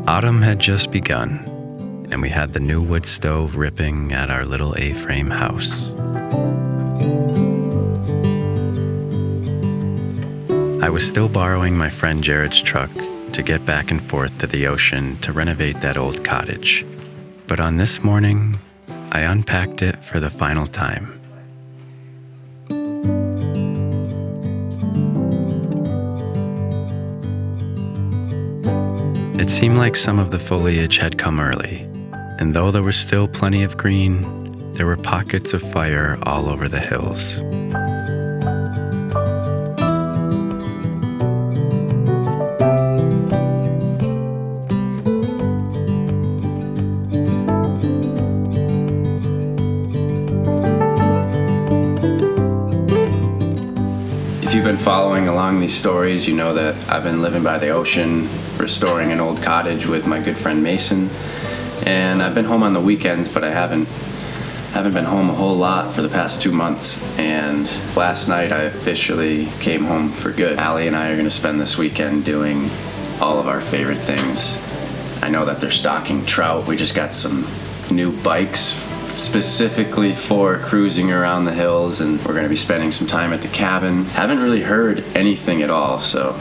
Autumn had just begun, and we had the new wood stove ripping at our little A-frame house. I was still borrowing my friend Jared's truck to get back and forth to the ocean to renovate that old cottage. But on this morning, I unpacked it for the final time. It seemed like some of the foliage had come early, and though there was still plenty of green, there were pockets of fire all over the hills. If you've been following along these stories, you know that I've been living by the ocean, restoring an old cottage with my good friend Mason. And I've been home on the weekends, but I haven't been home a whole lot for the past 2 months. And last night I officially came home for good. Allie and I are gonna spend this weekend doing all of our favorite things. I know that they're stocking Trout. We just got some new bikes specifically for cruising around the hills, and we're gonna be spending some time at the cabin. Haven't really heard anything at all, so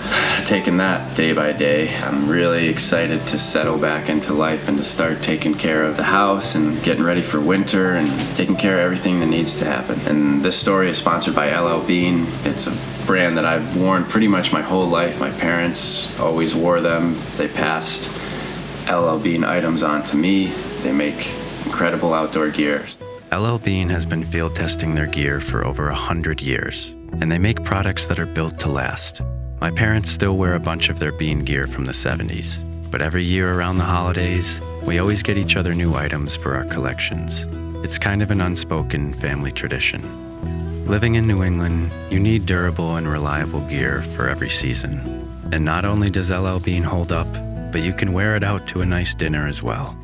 taking that day by day. I'm really excited to settle back into life and to start taking care of the house and getting ready for winter and taking care of everything that needs to happen. And this story is sponsored by LL Bean. It's a brand that I've worn pretty much my whole life. My parents always wore them. They passed LL Bean items on to me. They make incredible outdoor gear. LL Bean has been field testing their gear for over 100 years, and they make products that are built to last. My parents still wear a bunch of their Bean gear from the 70s, but every year around the holidays, we always get each other new items for our collections. It's kind of an unspoken family tradition. Living in New England, you need durable and reliable gear for every season. And not only does LL Bean hold up, but you can wear it out to a nice dinner as well.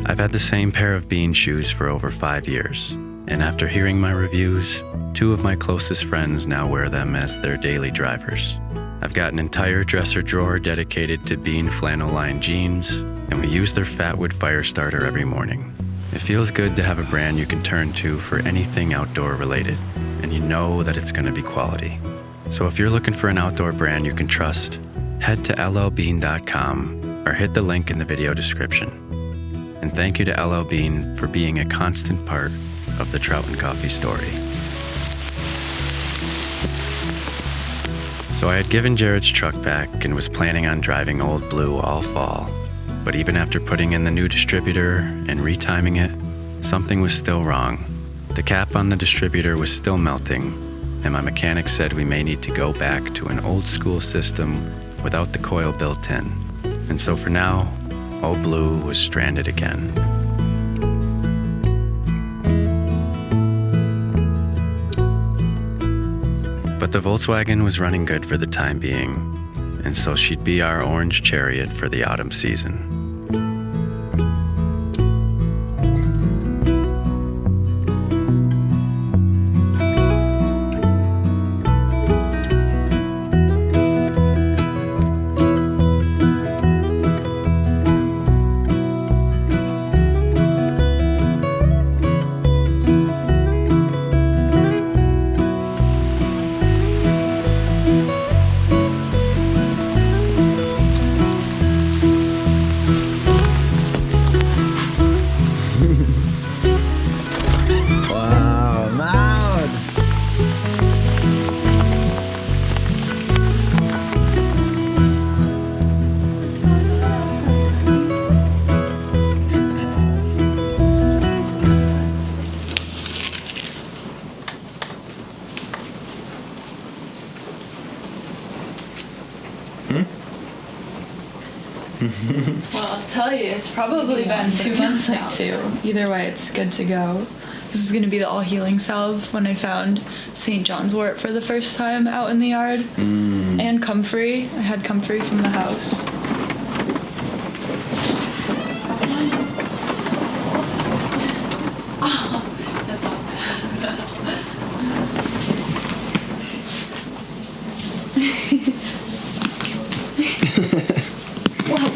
I've had the same pair of Bean shoes for over 5 years, and after hearing my reviews, 2 of my closest friends now wear them as their daily drivers. I've got an entire dresser drawer dedicated to Bean flannel-lined jeans, and we use their Fatwood fire starter every morning. It feels good to have a brand you can turn to for anything outdoor related, and you know that it's going to be quality. So if you're looking for an outdoor brand you can trust, head to llbean.com or hit the link in the video description. And thank you to LL Bean for being a constant part of the Trout and Coffee story. So I had given Jared's truck back and was planning on driving Old Blue all fall. But even after putting in the new distributor and retiming it, something was still wrong. The cap on the distributor was still melting, and my mechanic said we may need to go back to an old school system without the coil built in. And so for now, Old Blue was stranded again. But the Volkswagen was running good for the time being, and so she'd be our orange chariot for the autumn season. Well, I'll tell you, it's probably been 2 months now. Either way, it's good to go. This is going to be the all-healing salve when I found St. John's wort for the first time out in the yard. And comfrey. I had comfrey from the house. Oh, that's all.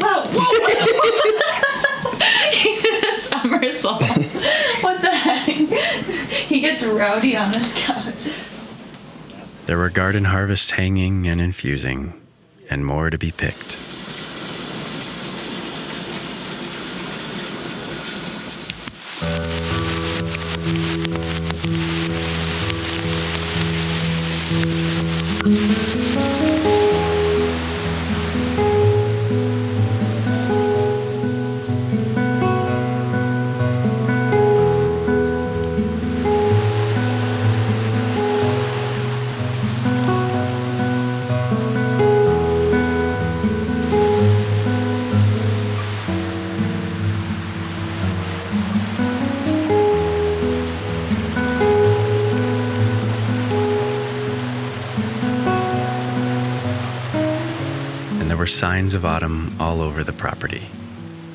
Whoa. He did a somersault. What the heck? He gets rowdy on this couch. There were garden harvests hanging and infusing, and more to be picked. Signs of autumn all over the property,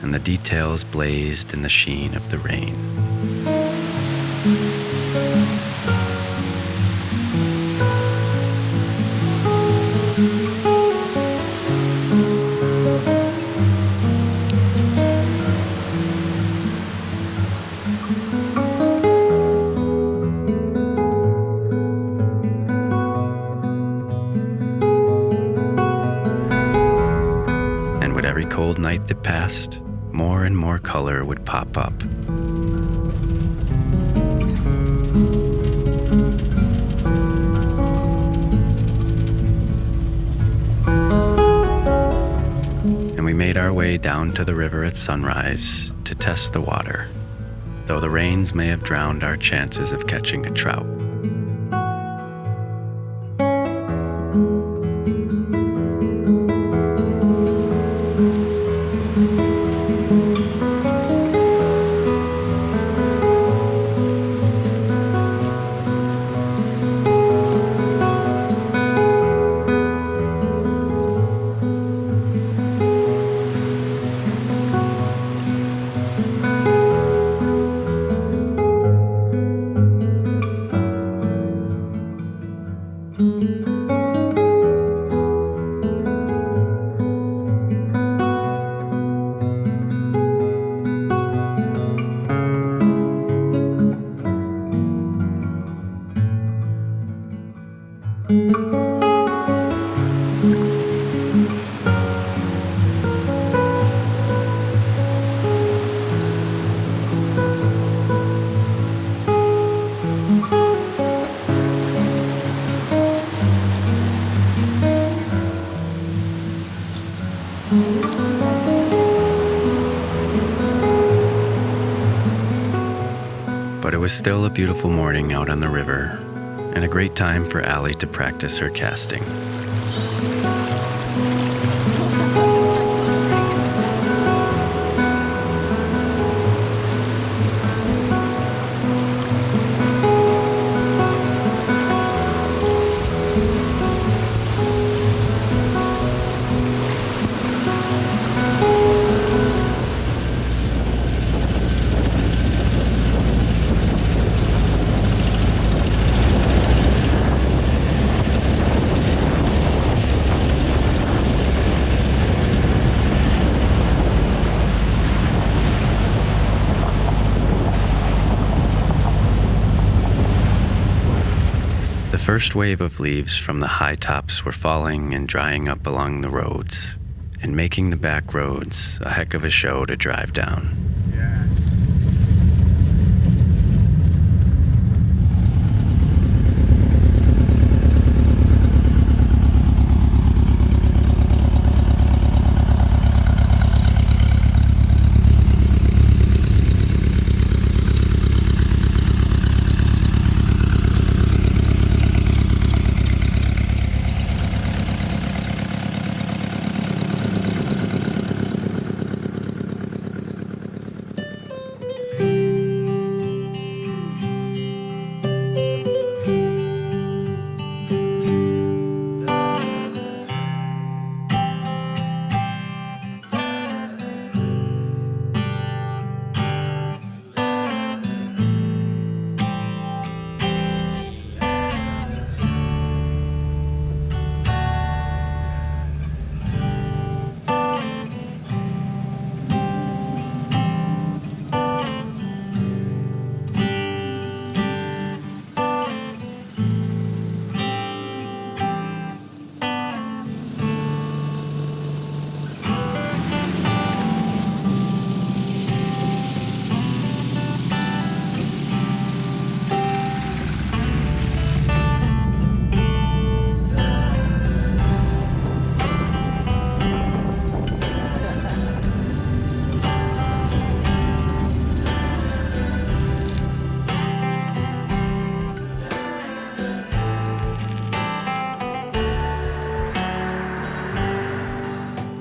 and the details blazed in the sheen of the rain. Every cold night that passed, more and more color would pop up. And we made our way down to the river at sunrise to test the water, though the rains may have drowned our chances of catching a trout. But it was still a beautiful morning out on the river, and a great time for Allie to practice her casting. The first wave of leaves from the high tops were falling and drying up along the roads, and making the back roads a heck of a show to drive down.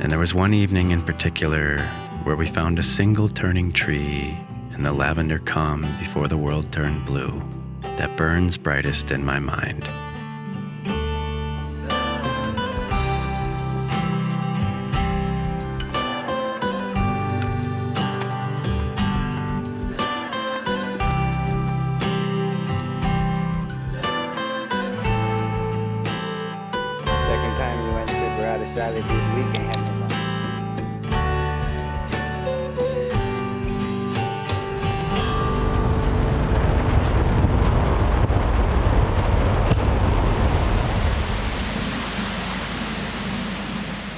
And there was one evening in particular where we found a single turning tree in the lavender calm before the world turned blue that burns brightest in my mind. Second time we went to Dorado Valley this weekend. Had no fun.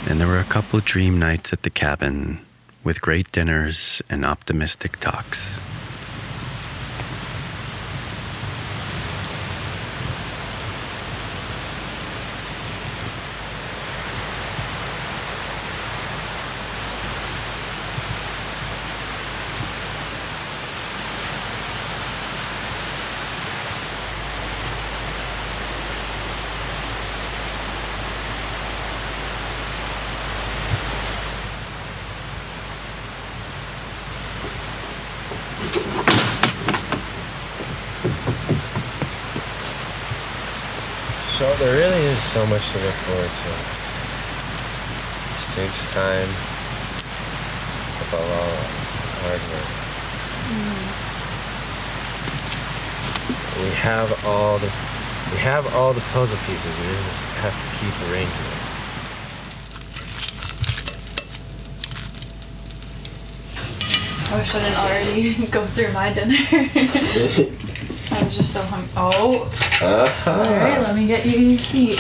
And there were a couple dream nights at the cabin with great dinners and optimistic talks. So there really is so much to look forward to. This takes time, above all, it's hard work. We have all the puzzle pieces. We just have to keep arranging them. I wish I didn't already go through my dinner. I was just so hungry. Oh. Alright, let me get you your seat.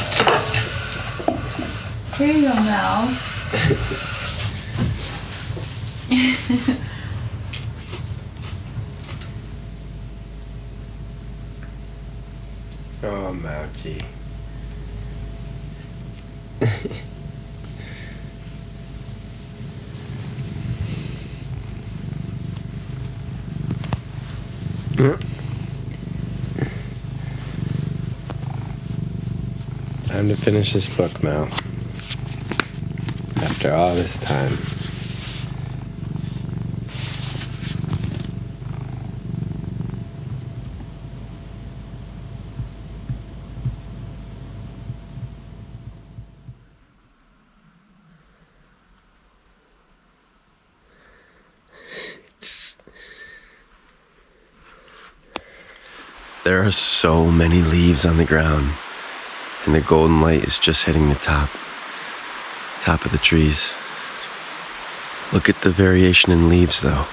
Here you go now. Oh, Mowgli. Time to finish this book, Mal. After all this time. There are so many leaves on the ground, and the golden light is just hitting the top of the trees. Look at the variation in leaves, though.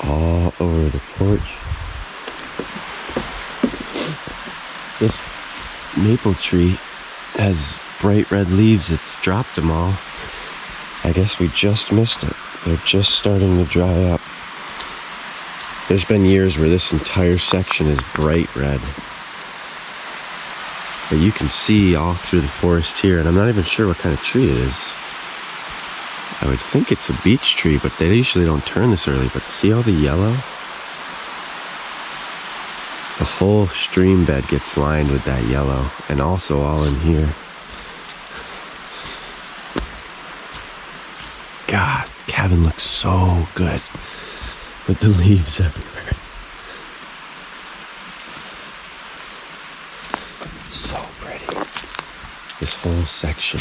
All over the porch. This maple tree has bright red leaves. It's dropped them all. I guess we just missed it. They're just starting to dry up. There's been years where this entire section is bright red. But you can see all through the forest here, and I'm not even sure what kind of tree it is. I would think it's a beech tree, but they usually don't turn this early. But see all the yellow? The whole stream bed gets lined with that yellow, and also all in here. God, the cabin looks so good with the leaves everywhere. So pretty. This whole section.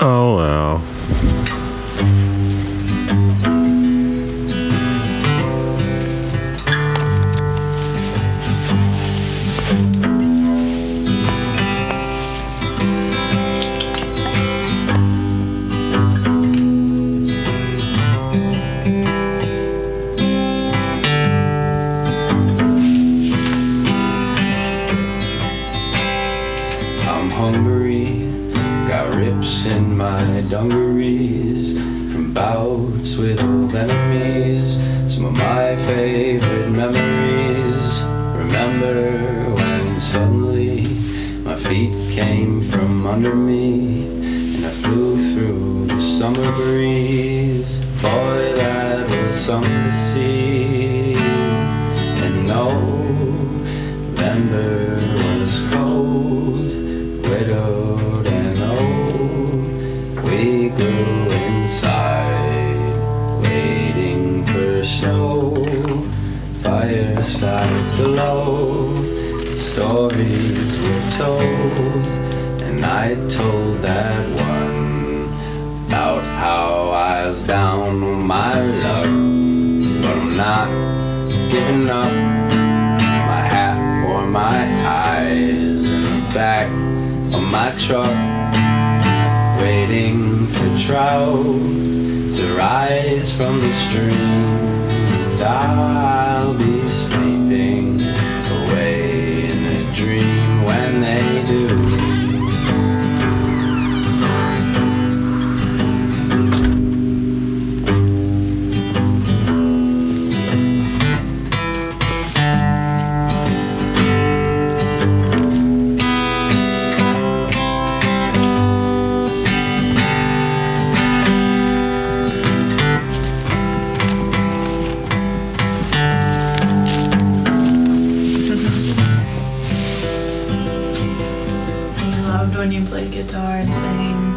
Oh well. I'm hungry, got rips in my dungarees from bouts with old enemies. Some of my favorite memories. Remember when suddenly my feet came from under me and I flew through the summer breeze. Boy, that was something to see. hillside below, stories were told, and I told that one about how I was down on my luck. But I'm not giving up. My hat or my eyes in the back of my truck, waiting for trout to rise from the stream. And I'll be sleeping away in a dream when they do. When you play guitar and sing.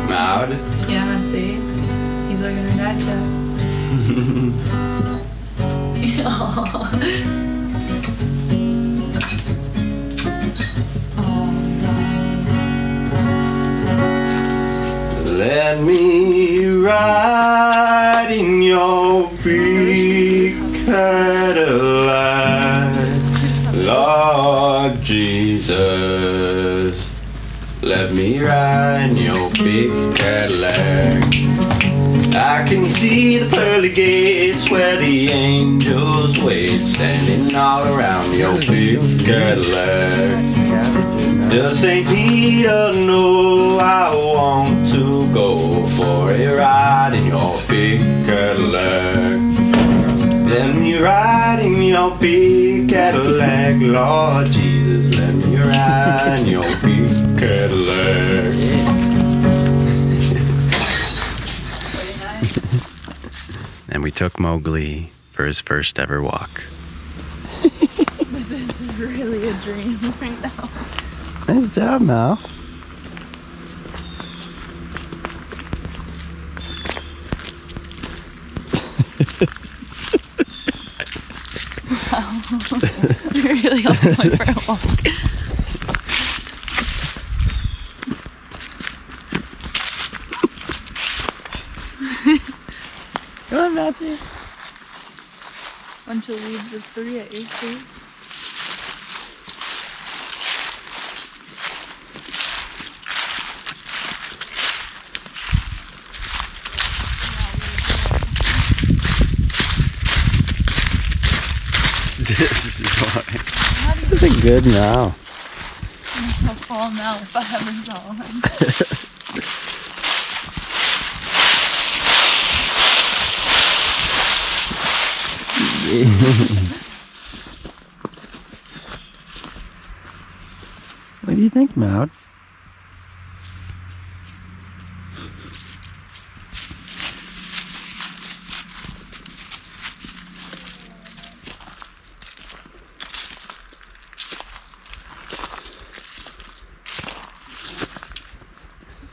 Loud? Yeah, see? He's looking right at you. Let me ride in your big Cadillac, Lord Jesus. Let me ride in your big Cadillac. I can see the pearly gates where the angels wait, standing all around your big Cadillac. Does St. Peter know I want to go for a ride in your big Cadillac? Let me ride in your big Cadillac, Lord Jesus. Let me ride in your big Cadillac. And we took Mowgli for his first ever walk. This is really a dream right now. Nice job, Mal. You're really on point for a walk. Come on, Matthew. Bunch of leaves of 3 at you, see? This is a good now. I'll fall now if I ever saw one. What do you think, Maud?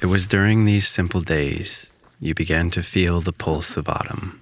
It was during these simple days you began to feel the pulse of autumn.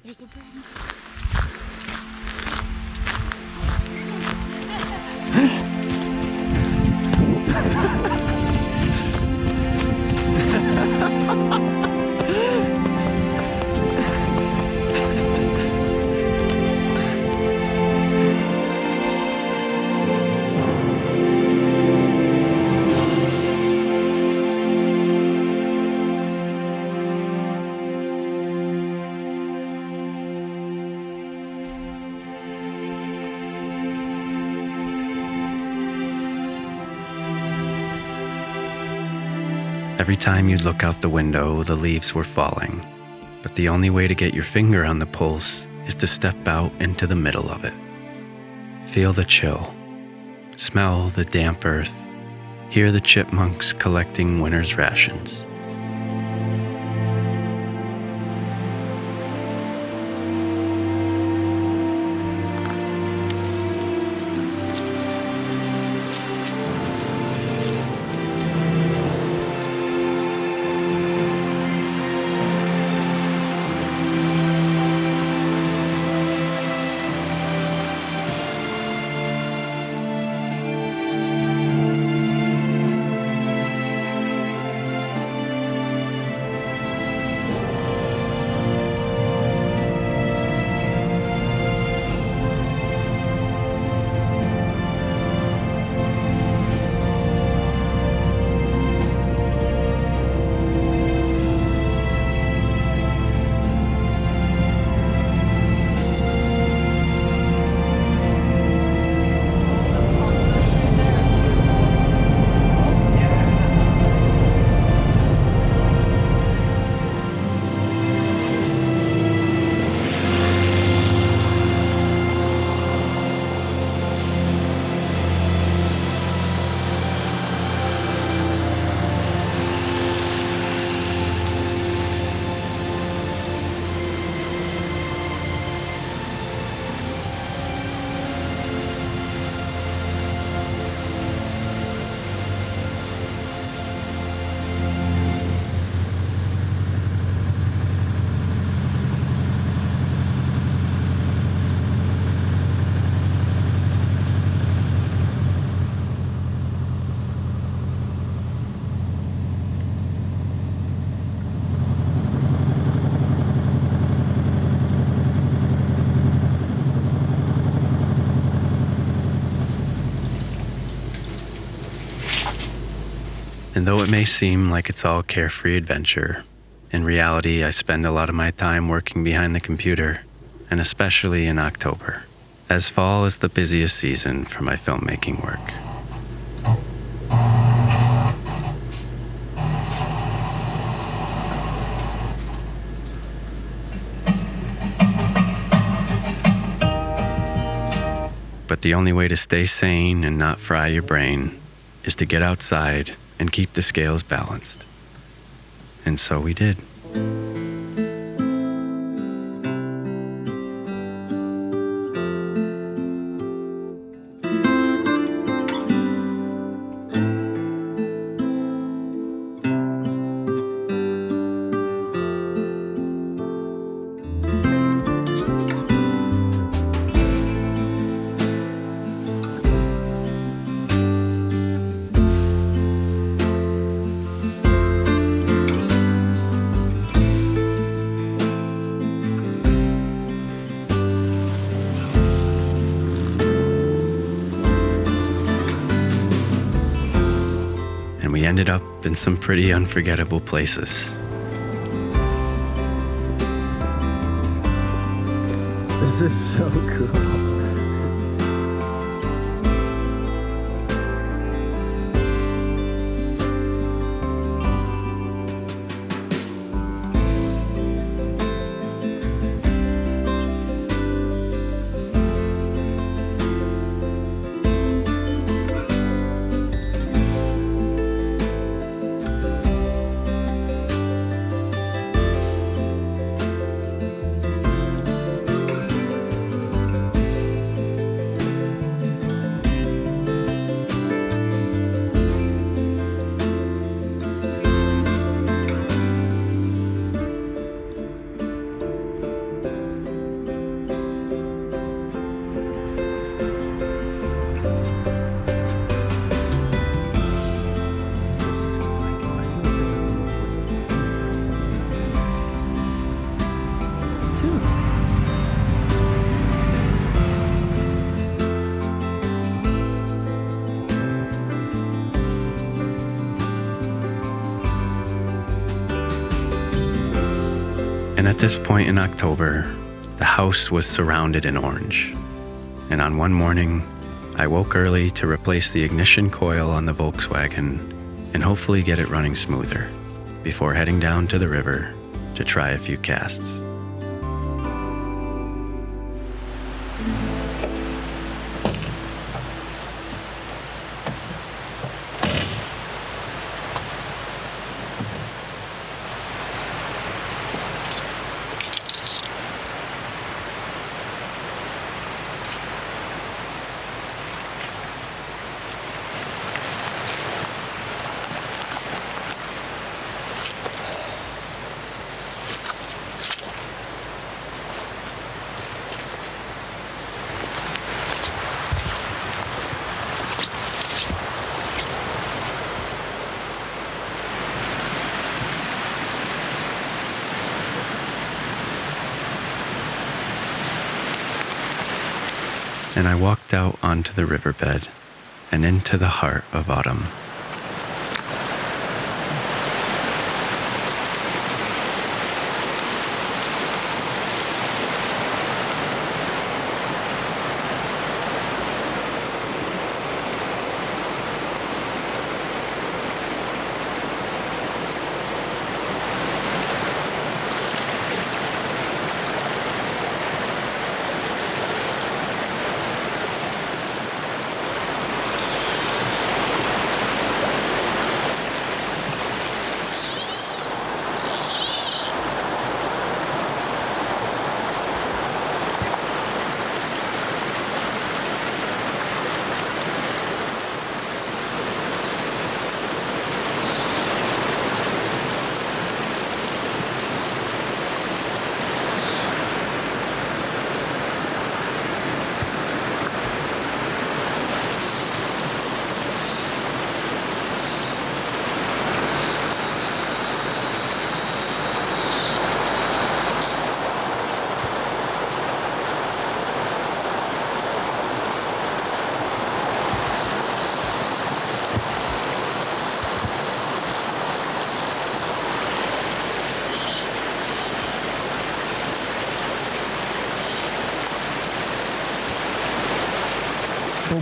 Every time you'd look out the window, the leaves were falling. But the only way to get your finger on the pulse is to step out into the middle of it. Feel the chill. Smell the damp earth. Hear the chipmunks collecting winter's rations. And though it may seem like it's all carefree adventure, in reality, I spend a lot of my time working behind the computer, and especially in October, as fall is the busiest season for my filmmaking work. But the only way to stay sane and not fry your brain is to get outside and keep the scales balanced. And so we did. And we ended up in some pretty unforgettable places. This is so cool. And at this point in October, the house was surrounded in orange. And on one morning, I woke early to replace the ignition coil on the Volkswagen and hopefully get it running smoother before heading down to the river to try a few casts. And I walked out onto the riverbed and into the heart of autumn. It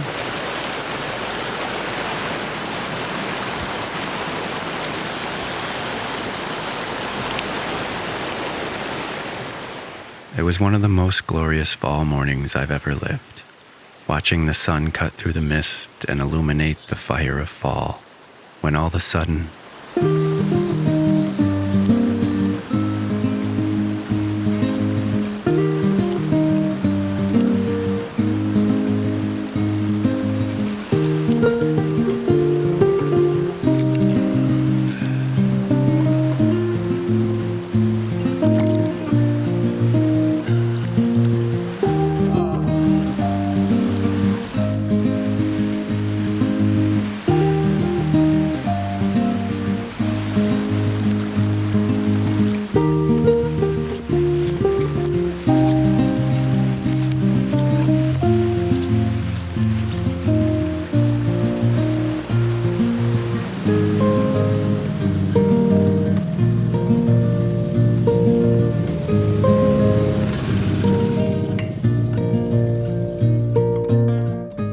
was one of the most glorious fall mornings I've ever lived, watching the sun cut through the mist and illuminate the fire of fall, when all of a sudden,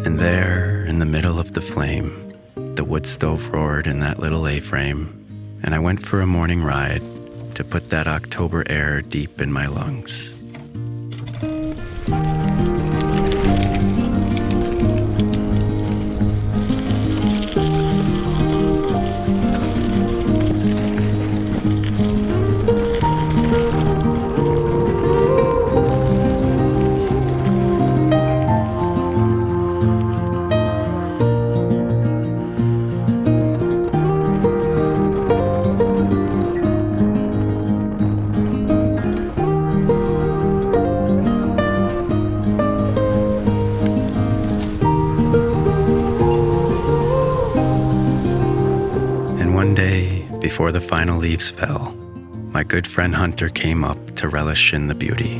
and there, in the middle of the flame, the wood stove roared in that little A-frame, and I went for a morning ride to put that October air deep in my lungs. One day, before the final leaves fell, my good friend Hunter came up to relish in the beauty.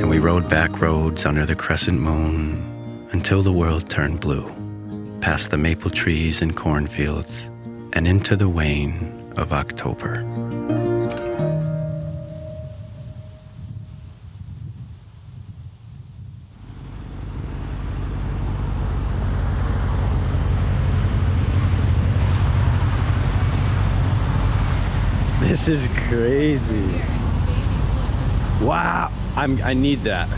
And we rode back roads under the crescent moon until the world turned blue, past the maple trees and cornfields, and into the wane of October. This is crazy. Wow, I need that.